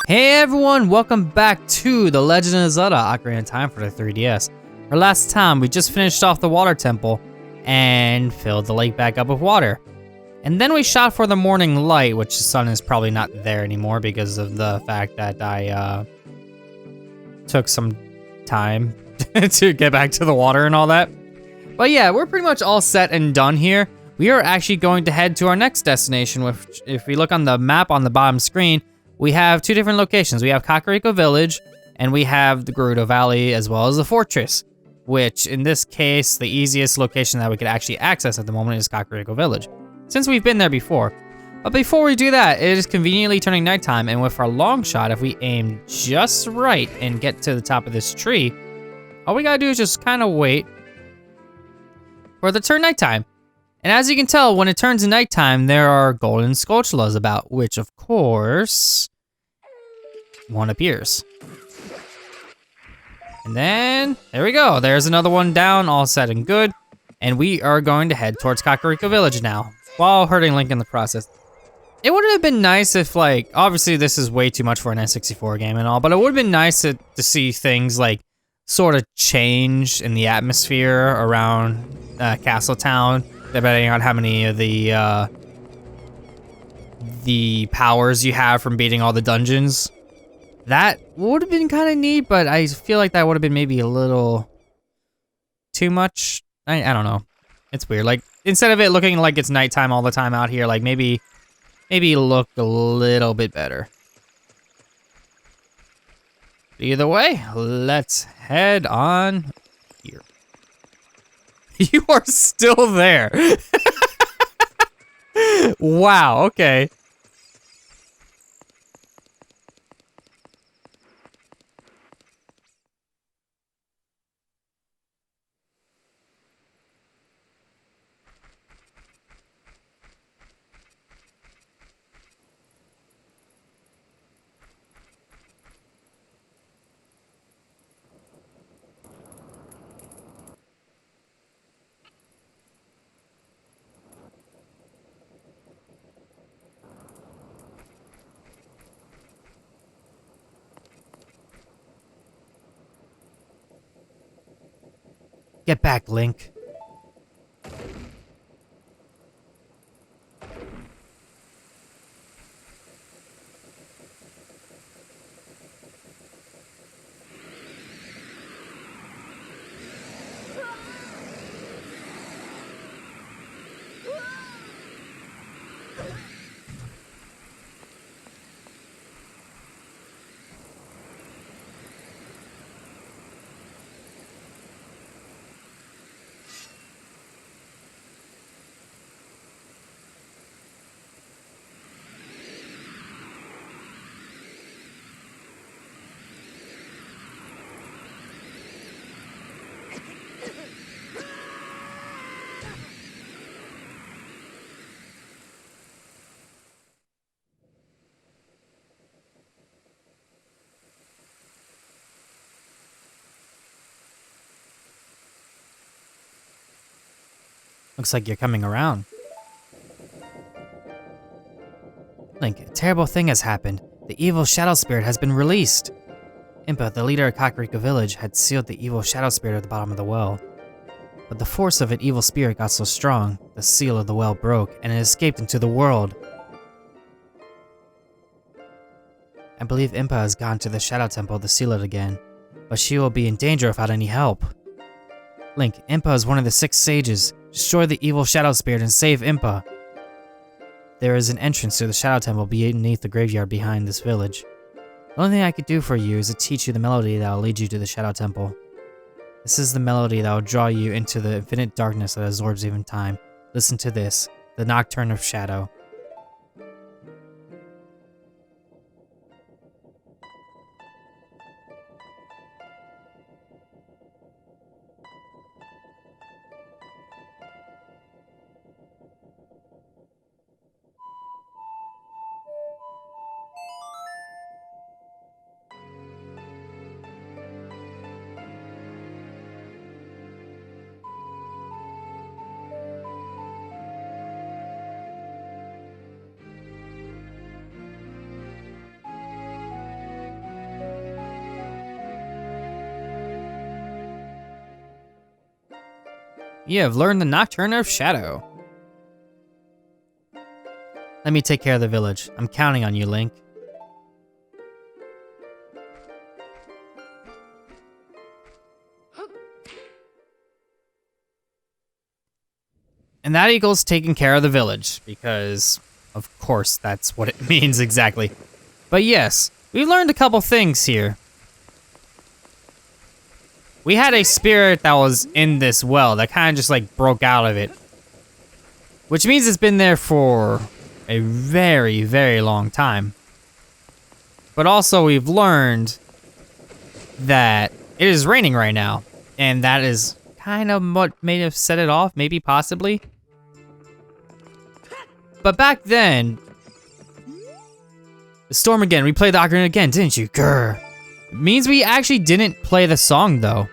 Hey everyone, welcome back to The Legend of Zelda Ocarina of Time for the 3DS. Our last time, we just finished off the water temple and filled the lake back up with water. And then we shot for the morning light, which the sun is probably not there anymore because of the fact that I took some time to get back to the water and all that. But yeah, we're pretty much all set and done here. We are actually going to head to our next destination, which if we look on the map on the bottom screen, we have two different locations. We have Kakariko Village, and we have the Gerudo Valley, as well as the fortress, which in this case, the easiest location that we could actually access at the moment is Kakariko Village, since we've been there before. But before we do that, it is conveniently turning nighttime, and with our long shot, if we aim just right and get to the top of this tree, all we gotta do is just kind of wait for it to turn nighttime. And as you can tell, when it turns nighttime, there are golden Skulltulas about, which of course, one appears. And then, there we go. There's another one down, all set and good. And we are going to head towards Kakariko Village now, while hurting Link in the process. It would have been nice if, like, obviously this is way too much for an N64 game and all, but it would have been nice to see things, like, sort of change in the atmosphere around Castle Town, depending on how many of the powers you have from beating all the dungeons. That would have been kind of neat, but I feel like that would have been maybe a little too much. I don't know. It's weird. Like, instead of it looking like it's nighttime all the time out here, like maybe look a little bit better. Either way, let's head on here. You are still there. Wow, okay. Get back, Link. Looks like you're coming around. Link, a terrible thing has happened. The evil shadow spirit has been released. Impa, the leader of Kakariko Village, had sealed the evil shadow spirit at the bottom of the well. But the force of an evil spirit got so strong, the seal of the well broke, and it escaped into the world. I believe Impa has gone to the Shadow Temple to seal it again, but she will be in danger without any help. Link, Impa is one of the 6 sages. Destroy the evil shadow spirit and save Impa. There is an entrance to the Shadow Temple beneath the graveyard behind this village. The only thing I could do for you is to teach you the melody that will lead you to the Shadow Temple. This is the melody that will draw you into the infinite darkness that absorbs even time. Listen to this, the Nocturne of Shadow. You have learned the Nocturne of Shadow. Let me take care of the village. I'm counting on you, Link. And that equals taking care of the village, because, of course, that's what it means exactly. But yes, we've learned a couple things here. We had a spirit that was in this well that kind of just like broke out of it. Which means it's been there for a very, very long time. But also we've learned that it is raining right now. And that is kind of what may have set it off, maybe possibly. But back then, the storm again, we played the ocarina again, didn't you? Grr. It means we actually didn't play the song though.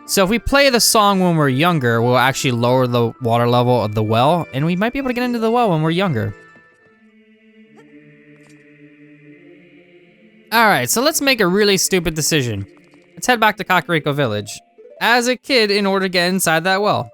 So if we play the song when we're younger, we'll actually lower the water level of the well, and we might be able to get into the well when we're younger. Alright, so let's make a really stupid decision. Let's head back to Kakariko Village as a kid in order to get inside that well.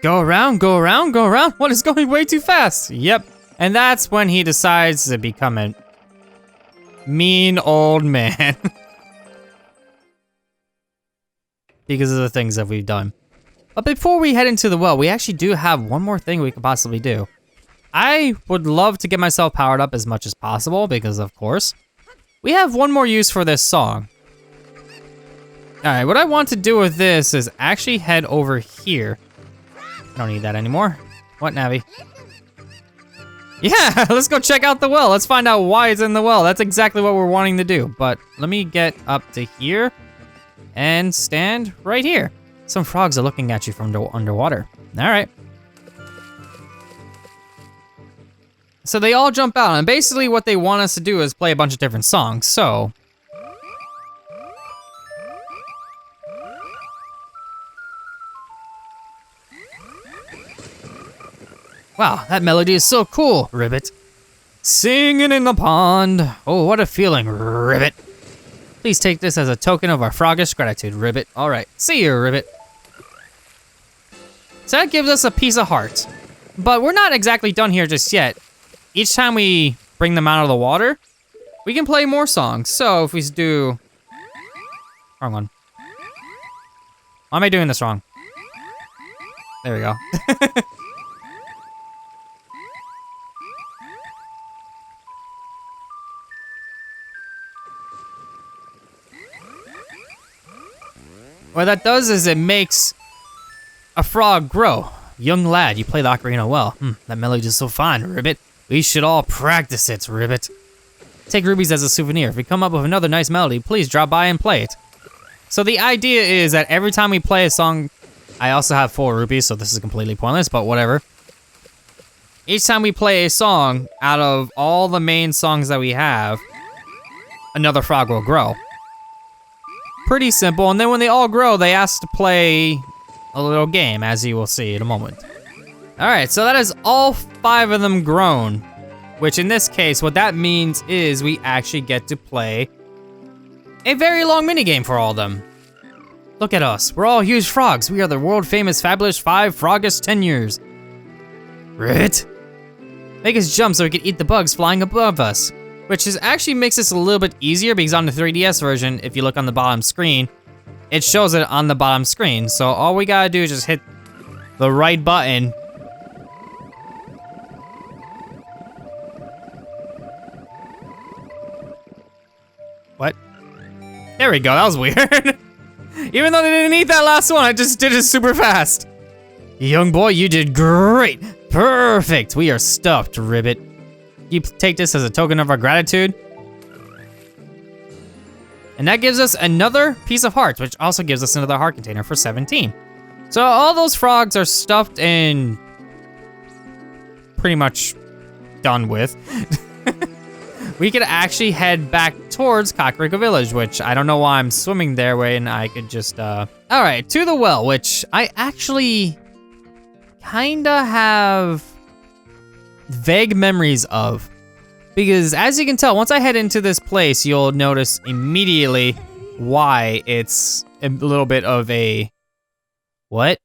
Go around, go around, go around. What is going way too fast? Yep. And that's when he decides to become a mean old man. Because of the things that we've done. But before we head into the well, we actually do have one more thing we could possibly do. I would love to get myself powered up as much as possible because, of course, we have one more use for this song. Alright, what I want to do with this is actually head over here. I don't need that anymore. What, Navi? Yeah, let's go check out the well. Let's find out why it's in the well. That's exactly what we're wanting to do. But let me get up to here and stand right here. Some frogs are looking at you from underwater. All right. So they all jump out, and basically what they want us to do is play a bunch of different songs. So wow, that melody is so cool, Ribbit. Singing in the pond. Oh, what a feeling, Ribbit. Please take this as a token of our froggish gratitude, Ribbit. All right, see you, Ribbit. So that gives us a piece of heart. But we're not exactly done here just yet. Each time we bring them out of the water, we can play more songs. So if we do... Wrong one. Why am I doing this wrong? There we go. What that does is it makes a frog grow. Young lad, you play the ocarina well. That melody is so fine, Ribbit. We should all practice it, Ribbit. Take rubies as a souvenir. If we come up with another nice melody, please drop by and play it. So the idea is that every time we play a song, I also have 4 rupees, so this is completely pointless, but whatever. Each time we play a song, out of all the main songs that we have, another frog will grow. Pretty simple, and then when they all grow, they ask to play a little game, as you will see in a moment. All right, so that is all 5 of them grown, which in this case, what that means is we actually get to play a very long minigame for all of them. Look at us, we're all huge frogs. We are the world famous fabulous 5 froggish tenures. Ribbit, make us jump so we can eat the bugs flying above us. Which is actually makes this a little bit easier because on the 3DS version, if you look on the bottom screen, it shows it on the bottom screen. So all we gotta do is just hit the right button. What? There we go, that was weird. Even though they didn't eat that last one, I just did it super fast. Young boy, you did great. Perfect. We are stuffed, Ribbit. You take this as a token of our gratitude. And that gives us another piece of hearts, which also gives us another heart container for 17. So all those frogs are stuffed and pretty much done with. We could actually head back towards Kakariko Village, which I don't know why I'm swimming there when I could just, all right, to the well, which I actually kinda have vague memories of. Because as you can tell, once I head into this place, you'll notice immediately why it's a little bit of a, what?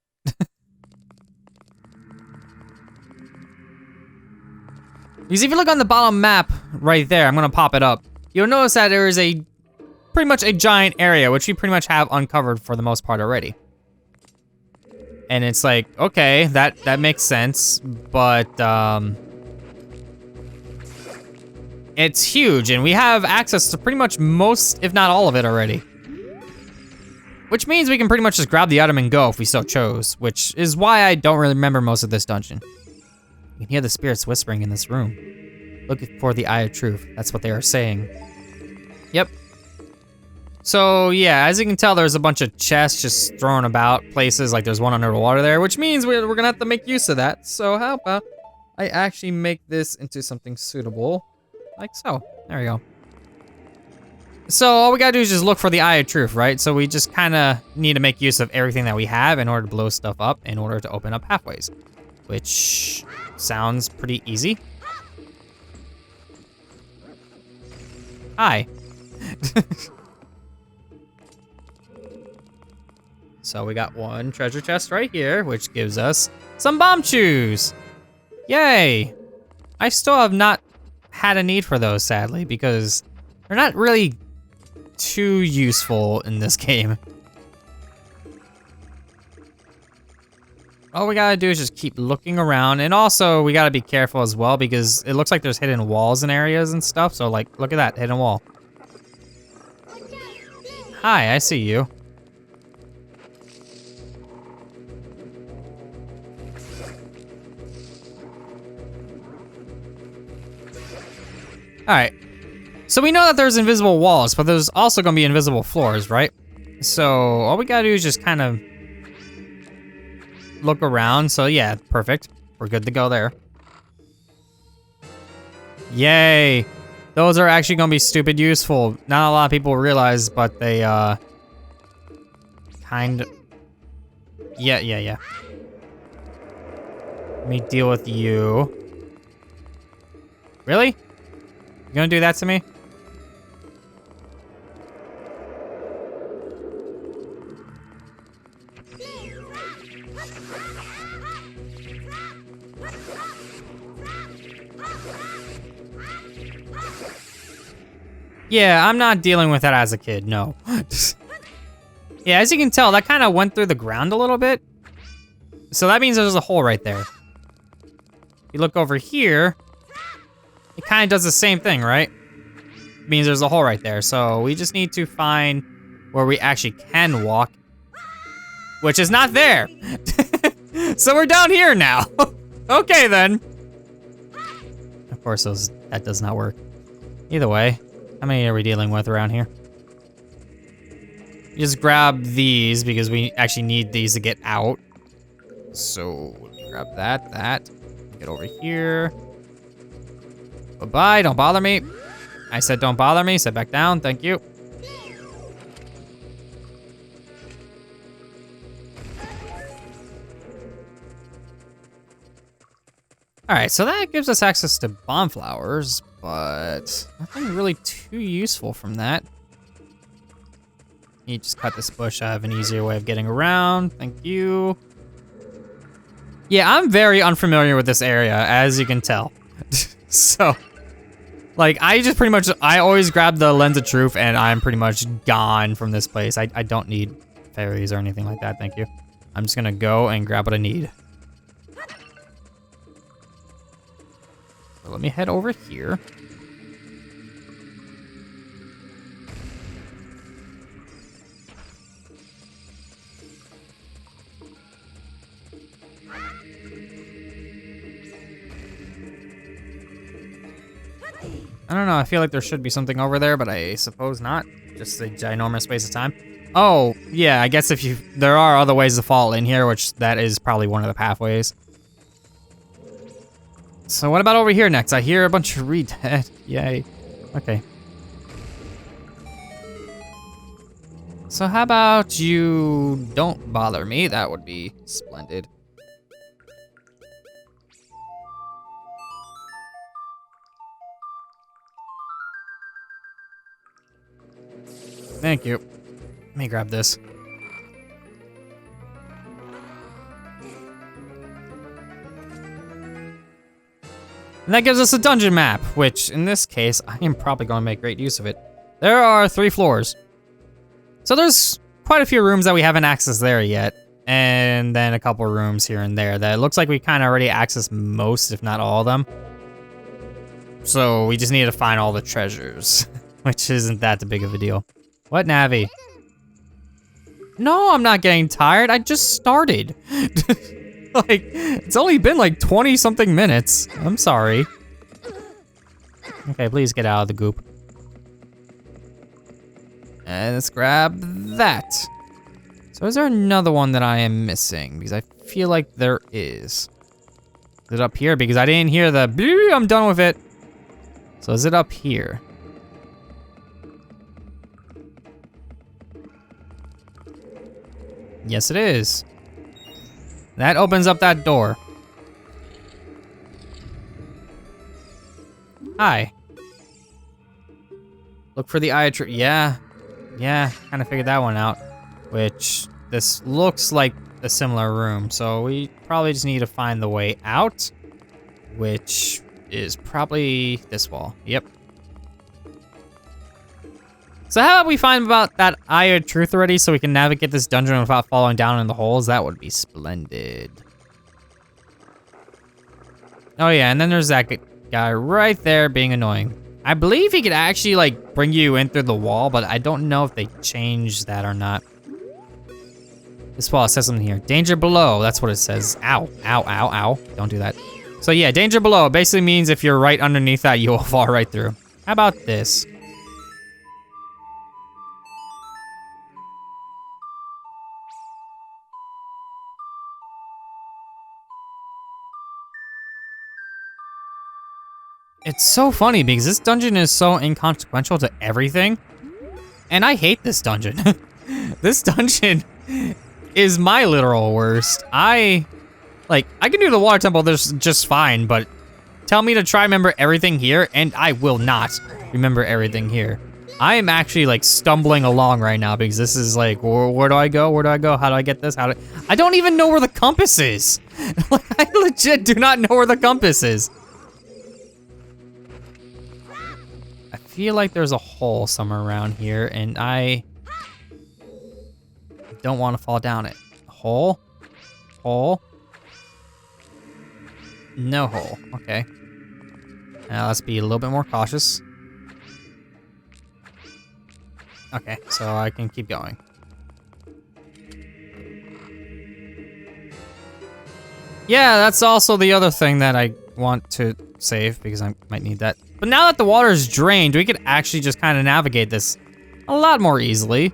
Because if you look on the bottom map right there, I'm gonna pop it up, you'll notice that there is a pretty much a giant area, which we pretty much have uncovered for the most part already. And it's like, okay, that makes sense, but it's huge, and we have access to pretty much most, if not all of it already. Which means we can pretty much just grab the item and go if we so chose, which is why I don't really remember most of this dungeon. You can hear the spirits whispering in this room. Looking for the Eye of Truth. That's what they are saying. Yep. So yeah, as you can tell, there's a bunch of chests just thrown about places, like there's one under the water there, which means we're gonna have to make use of that. So how about I actually make this into something suitable, like so. There we go. So all we gotta do is just look for the Eye of Truth, right? So we just kinda need to make use of everything that we have in order to blow stuff up, in order to open up pathways, which sounds pretty easy. Hi. So we got one treasure chest right here, which gives us some bomb shoes. Yay. I still have not had a need for those, sadly, because they're not really too useful in this game. All we gotta do is just keep looking around, and also we gotta be careful as well because it looks like there's hidden walls in areas and stuff, so like, look at that, hidden wall. Hi, I see you. All right, so we know that there's invisible walls, but there's also gonna be invisible floors, right? So all we gotta do is just kind of look around. So yeah, perfect. We're good to go there. Yay. Those are actually gonna be stupid useful. Not a lot of people realize, but they kind of, yeah. Let me deal with you. Really? You gonna do that to me? Yeah, I'm not dealing with that as a kid, no. Yeah, as you can tell, that kind of went through the ground a little bit. So that means there's a hole right there. You look over here, it kind of does the same thing, right? It means there's a hole right there. So we just need to find where we actually can walk, which is not there. So we're down here now. Okay, then. Of course, that does not work. Either way, how many are we dealing with around here? Just grab these because we actually need these to get out. So let me grab that. Get over here. Bye-bye, don't bother me. I said don't bother me, sit back down, thank you. All right, so that gives us access to bomb flowers, but nothing really too useful from that. You just cut this bush. I have an easier way of getting around. Thank you. Yeah, I'm very unfamiliar with this area, as you can tell. So, like, I always grab the Lens of Truth, and I'm pretty much gone from this place. I don't need fairies or anything like that, thank you. I'm just gonna go and grab what I need. So let me head over here. I don't know, I feel like there should be something over there, but I suppose not. Just a ginormous space of time. Oh, yeah, I guess there are other ways to fall in here, which that is probably one of the pathways. So what about over here next? I hear a bunch of re-dead. Yay. Okay. So how about you don't bother me? That would be splendid. Thank you. Let me grab this. And that gives us a dungeon map, which in this case, I am probably gonna make great use of it. There are 3 floors. So there's quite a few rooms that we haven't accessed there yet. And then a couple rooms here and there that it looks like we kind of already accessed most, if not all of them. So we just need to find all the treasures, which isn't that big of a deal. What, Navi? No, I'm not getting tired. I just started. Like, it's only been like 20 something minutes. I'm sorry. Okay, please get out of the goop. And let's grab that. So is there another one that I am missing? Because I feel like there is. Is it up here? Because I didn't hear the bleep, I'm done with it. So is it up here? Yes, it is. That opens up that door. Hi. Look for the eye of truth. Yeah, kind of figured that one out. Which, this looks like a similar room, so we probably just need to find the way out, which is probably this wall. Yep. So how about we find about that eye of truth already so we can navigate this dungeon without falling down in the holes? That would be splendid. Oh yeah, and then there's that guy right there being annoying. I believe he could actually like bring you in through the wall, but I don't know if they changed that or not. This wall says something here. Danger below, that's what it says. Ow, ow, ow, ow. Don't do that. So yeah, danger below basically means if you're right underneath that, you will fall right through. How about this? It's so funny because this dungeon is so inconsequential to everything. And I hate this dungeon. This dungeon is my literal worst. I can do the water temple just fine, but tell me to try remember everything here and I will not remember everything here. I am actually like stumbling along right now because this is like, where do I go? Where do I go? How do I get this? I don't even know where the compass is. Like, I legit do not know where the compass is. I feel like there's a hole somewhere around here and I don't want to fall down it. Hole? Hole? No hole. Okay. Now let's be a little bit more cautious. Okay, so I can keep going. Yeah, that's also the other thing that I want to save because I might need that. But now that the water is drained, we could actually just kind of navigate this a lot more easily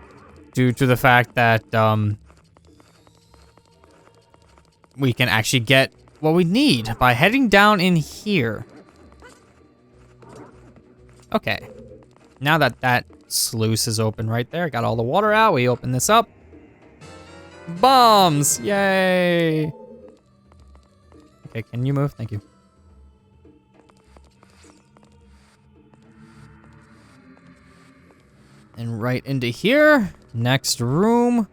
due to the fact that we can actually get what we need by heading down in here. Okay, now that that sluice is open right there, got all the water out, we open this up. Bombs, yay. Okay, can you move? Thank you. And right into here, next room,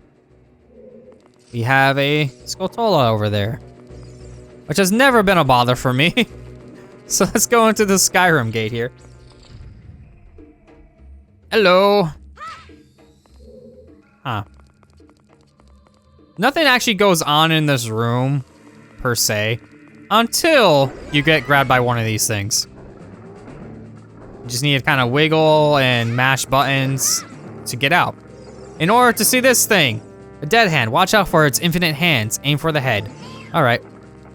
we have a Skulltula over there, which has never been a bother for me. So let's go into the Skyrim gate here. Hello. Huh. Nothing actually goes on in this room, per se, until you get grabbed by one of these things. You just need to kind of wiggle and mash buttons to get out. In order to see this thing, a dead hand, watch out for its infinite hands, aim for the head. All right,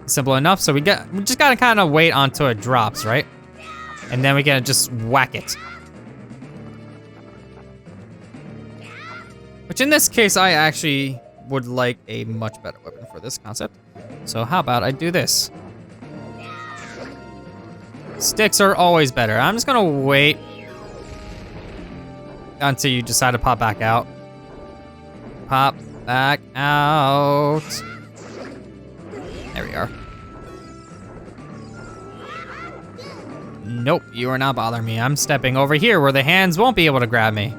simple enough. So we just gotta kind of wait until it drops, right? and then we can just whack it. Which in this case, I actually would like a much better weapon for this concept. So how about I do this? Sticks are always better. I'm just gonna wait until you decide to pop back out. Pop back out. There we are. Nope, you are not bothering me. I'm stepping over here where the hands won't be able to grab me.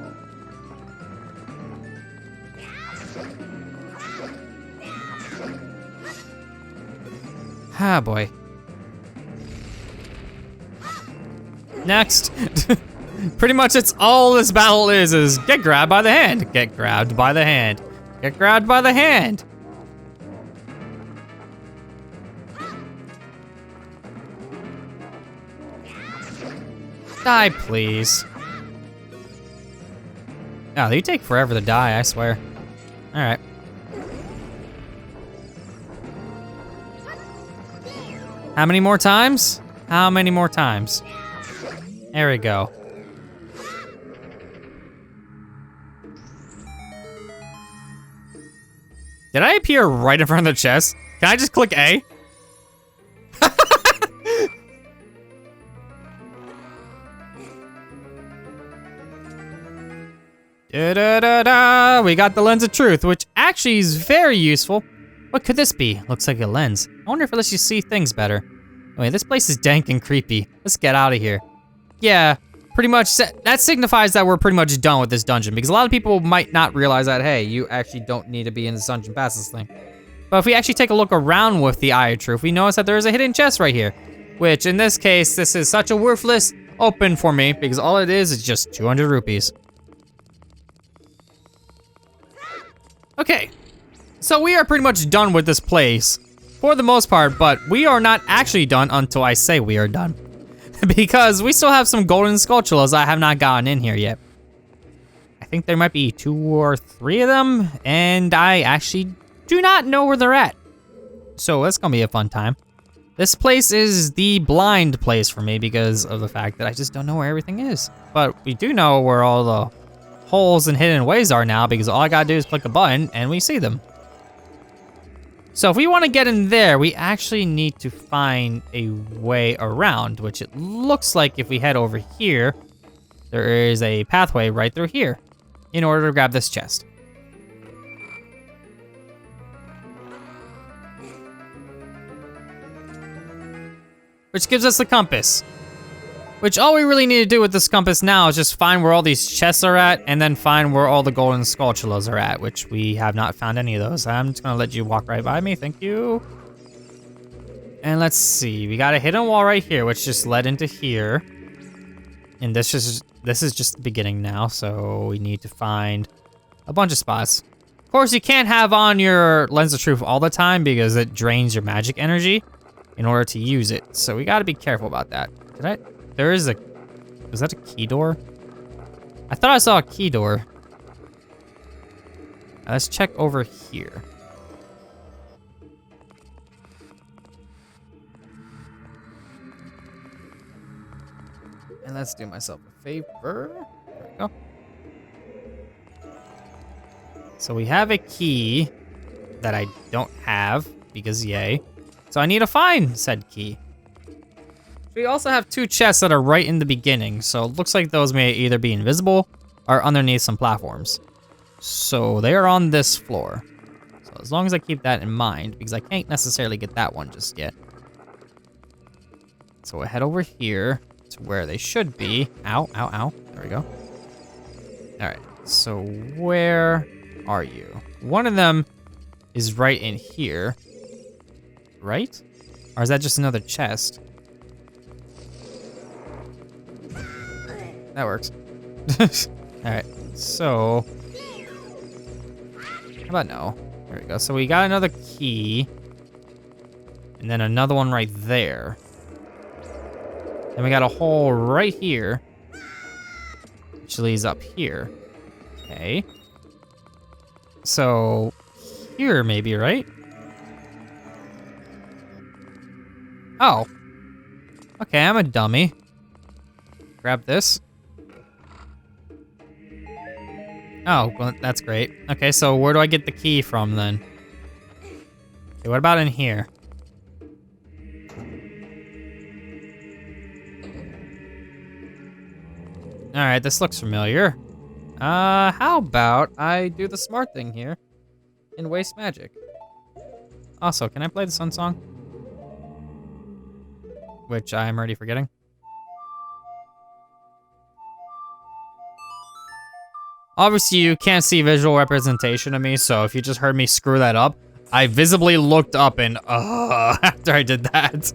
Ah, boy. Next. Pretty much it's all this battle is get grabbed by the hand, get grabbed by the hand, get grabbed by the hand. Die, please. Oh, they take forever to die, I swear. All right. How many more times? How many more times? There we go. Did I appear right in front of the chest? Can I just click A? Da-da-da-da. We got the lens of truth, which actually is very useful. What could this be? Looks like a lens. I wonder if it lets you see things better. Anyway, this place is dank and creepy. Let's get out of here. Yeah, pretty much that signifies that we're pretty much done with this dungeon, because a lot of people might not realize that, hey, you actually don't need to be in this dungeon past this thing. But if we actually take a look around with the Eye of Truth, we notice that there is a hidden chest right here, which in this case, this is such a worthless open for me, because all it is just 200 rupees. Okay. So we are pretty much done with this place, for the most part, but we are not actually done until I say we are done. Because we still have some golden sculptures I have not gotten in here yet. I think there might be 2 or 3 of them, and I actually do not know where they're at. So that's gonna be a fun time. This place is the blind place for me because of the fact that I just don't know where everything is. But we do know where all the holes and hidden ways are now, because all I gotta do is click a button and we see them. So if we want to get in there, we actually need to find a way around, which it looks like if we head over here, there is a pathway right through here in order to grab this chest. Which gives us the compass. Which all we really need to do with this compass now is just find where all these chests are at, and then find where all the golden sculptures are at, which we have not found any of those. I'm just gonna let you walk right by me, thank you. And let's see, we got a hidden wall right here, which just led into here. And this is just the beginning now, so we need to find a bunch of spots. Of course, you can't have on your Lens of Truth all the time because it drains your magic energy in order to use it. So we gotta be careful about that. Was that a key door? I thought I saw a key door. Now let's check over here. And let's do myself a favor. There we go. So we have a key that I don't have because yay. So I need to find said key. We also have 2 chests that are right in the beginning, so it looks like those may either be invisible or underneath some platforms. So they are on this floor. So as long as I keep that in mind, because I can't necessarily get that one just yet. So we'll head over here to where they should be. Ow, ow, ow. There we go. All right, so where are you? One of them is right in here, right? Or is that just another chest? That works. All right, so how about no? There we go. So we got another key, and then another one right there. And we got a hole right here, which leads up here. Okay. So here maybe, right? Oh. Okay, I'm a dummy. grab this. Oh, well, that's great. Okay, so where do I get the key from then? Okay, what about in here? All right, this looks familiar. How about I do the smart thing here and waste magic? Also, can I play the Sun Song? Which I'm already forgetting. Obviously, you can't see visual representation of me, so if you just heard me screw that up, I visibly looked up and, after I did that.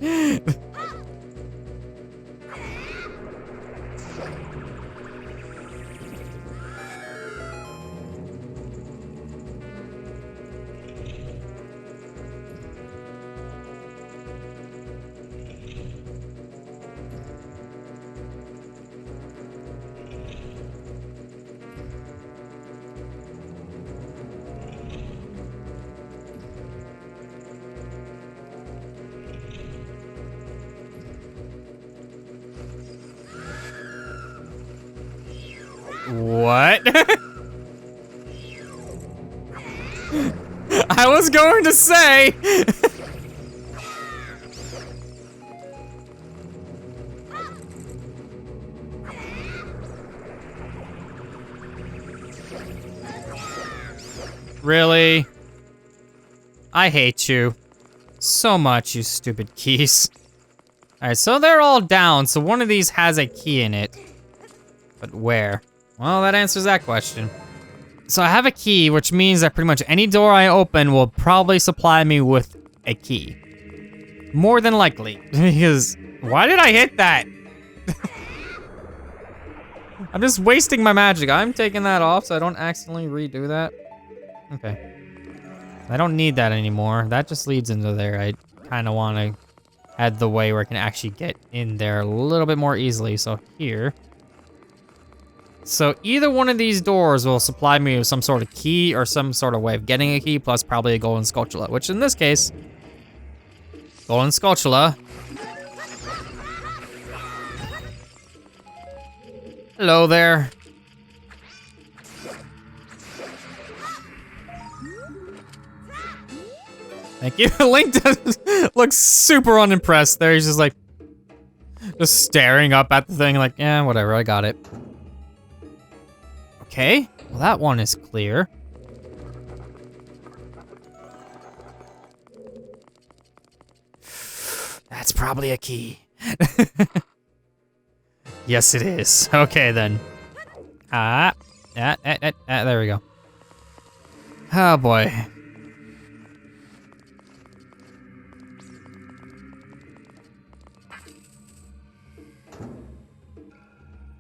What? I was going to say. Really? I hate you so much, you stupid keys. All right, so they're all down, so one of these has a key in it. But where? Well, that answers that question. So I have a key, which means that pretty much any door I open will probably supply me with a key. More than likely, because why did I hit that? I'm just wasting my magic. I'm taking that off so I don't accidentally redo that. Okay. I don't need that anymore. That just leads into there. I kind of want to add the way where I can actually get in there a little bit more easily. So here. So either one of these doors will supply me with some sort of key or some sort of way of getting a key, plus probably a golden sculptula, which in this case, golden sculptula. Hello there. Thank you. Link looks super unimpressed there. He's just like, just staring up at the thing like, yeah, whatever, I got it. Okay, well that one is clear. That's probably a key. Yes, it is. Okay, then. There we go. Oh, boy.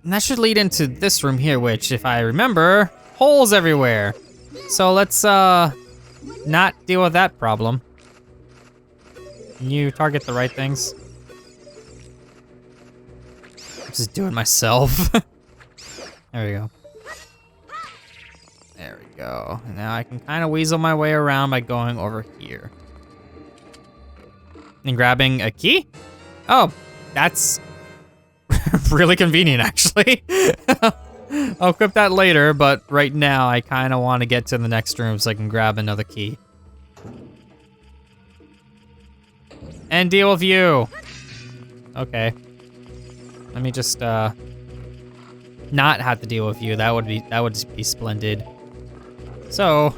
And that should lead into this room here, which, if I remember, holes everywhere. So let's, not deal with that problem. Can you target the right things? Just do it myself. There we go. There we go. Now I can kind of weasel my way around by going over here. And grabbing a key? Oh, that's really convenient, actually. I'll equip that later, but right now I kind of want to get to the next room so I can grab another key. And deal with you. Okay. Let me just not have to deal with you. That would be splendid. So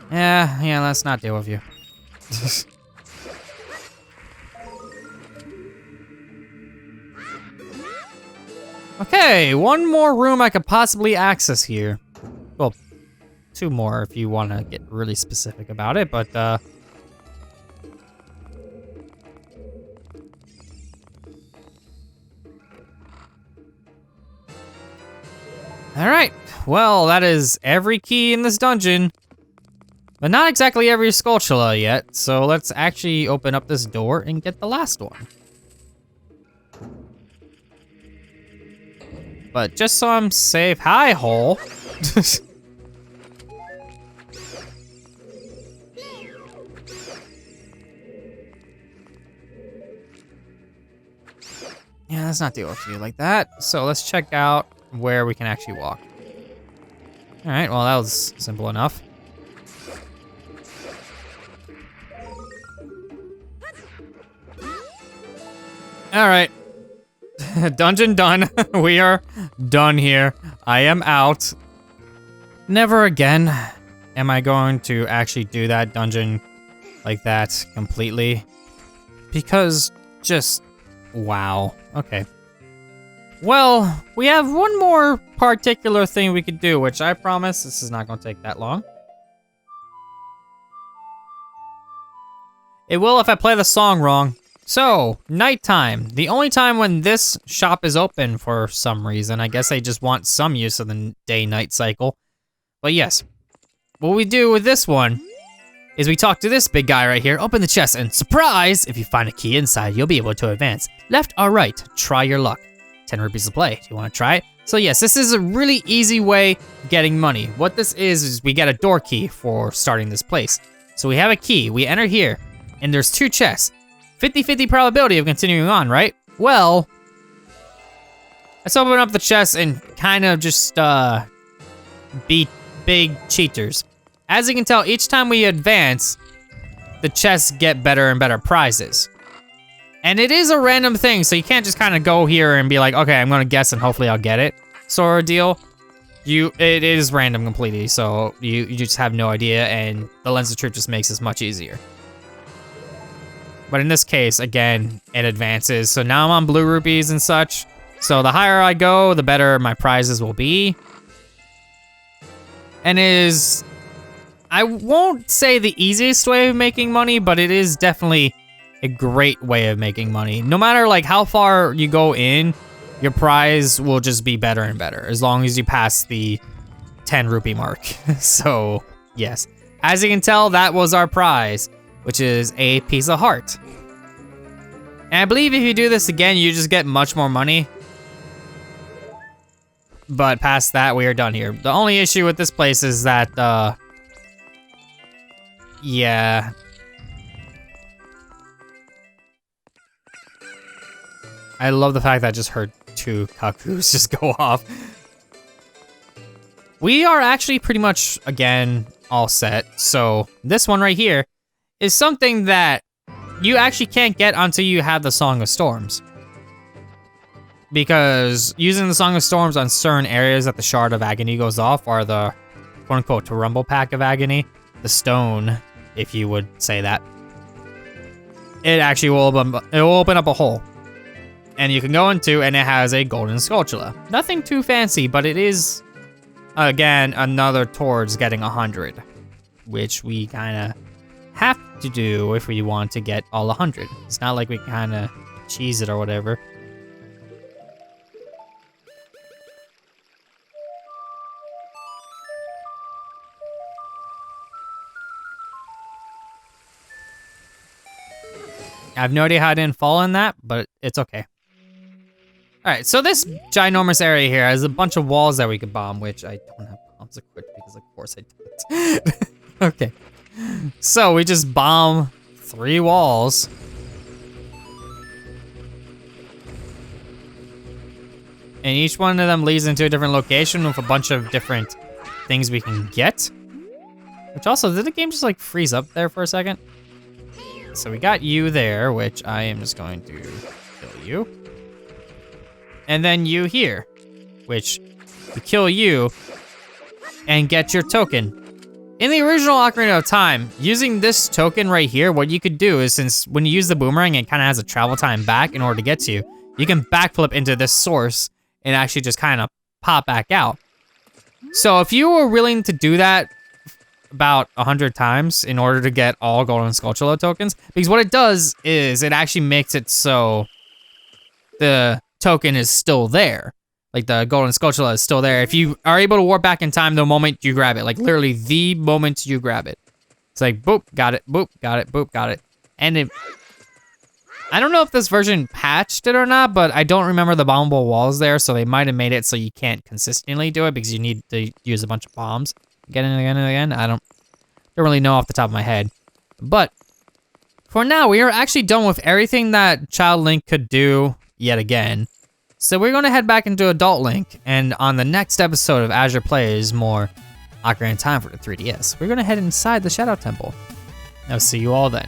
yeah, let's not deal with you. Okay, one more room I could possibly access here. Well, two more if you want to get really specific about it, but all right, well, that is every key in this dungeon, but not exactly every Skulltula yet, so let's actually open up this door and get the last one. But just so I'm safe, hi, hole. Yeah, let's not deal with you like that. So let's check out where we can actually walk. All right, well, that was simple enough. All right, dungeon done. We are done here. I am out. Never again am I going to actually do that dungeon like that completely. Because just, wow. Okay. Well, we have one more particular thing we could do, which I promise this is not going to take that long. It will if I play the song wrong. So, nighttime. The only time when this shop is open for some reason. I guess they just want some use of the day-night cycle. But yes, what we do with this one is we talk to this big guy right here, open the chest, and surprise! If you find a key inside, you'll be able to advance. Left or right, try your luck. 10 rupees to play. Do you want to try it? So yes, this is a really easy way of getting money. What this is we get a door key for starting this place. So we have a key, we enter here, and there's 2 chests. 50-50 probability of continuing on, right? Well, let's open up the chest and kind of just be big cheaters. As you can tell, each time we advance, the chests get better and better prizes. And it is a random thing, so you can't just kind of go here and be like, okay, I'm gonna guess and hopefully I'll get it, sort of deal. It is random completely, so you just have no idea, and the Lens of Truth just makes this much easier. But in this case, again, it advances. So now I'm on blue rupees and such. So the higher I go, the better my prizes will be. And I won't say the easiest way of making money, but it is definitely a great way of making money. No matter like how far you go in, your prize will just be better and better as long as you pass the 10 rupee mark. So yes, as you can tell, that was our prize, which is a piece of heart. And I believe if you do this again, you just get much more money. But past that, we are done here. The only issue with this place is that, yeah. I love the fact that I just heard 2 cuckoos just go off. We are actually pretty much, again, all set. So this one right here is something that you actually can't get until you have the Song of Storms. Because using the Song of Storms on certain areas that the Shard of Agony goes off, or the quote-unquote Rumble Pack of Agony, the stone, if you would say that, it actually will open up a hole. And you can go into, and it has a golden Skulltula. Nothing too fancy, but it is, again, another towards getting 100, which we kind of have to do if we want to get all 100. It's not like we kind of cheese it or whatever. I have no idea how I didn't fall in that, but it's okay. All right, so this ginormous area here has a bunch of walls that we could bomb, which I don't have bombs equipped because of course I didn't. Okay, so we just bomb 3 walls. And each one of them leads into a different location with a bunch of different things we can get. Which also, did the game just like freeze up there for a second? So we got you there, which I am just going to kill you. And then you here, which we kill you and get your token. In the original Ocarina of Time, using this token right here, what you could do is, since when you use the boomerang, it kind of has a travel time back in order to get to you, you can backflip into this source and actually just kind of pop back out. So if you were willing to do that about 100 times in order to get all Golden Skulltula tokens, because what it does is it actually makes it so the token is still there. Like the Golden Skulltula is still there. If you are able to warp back in time the moment you grab it, like literally the moment you grab it. It's like, boop, got it, boop, got it, boop, got it. And it, I don't know if this version patched it or not, but I don't remember the bombable walls there, so they might have made it so you can't consistently do it because you need to use a bunch of bombs again and again and again. I don't really know off the top of my head. But for now, we are actually done with everything that Child Link could do yet again. So we're gonna head back into Adult Link, and on the next episode of Azure Plays more Ocarina of Time for the 3DS, we're gonna head inside the Shadow Temple. I'll see you all then.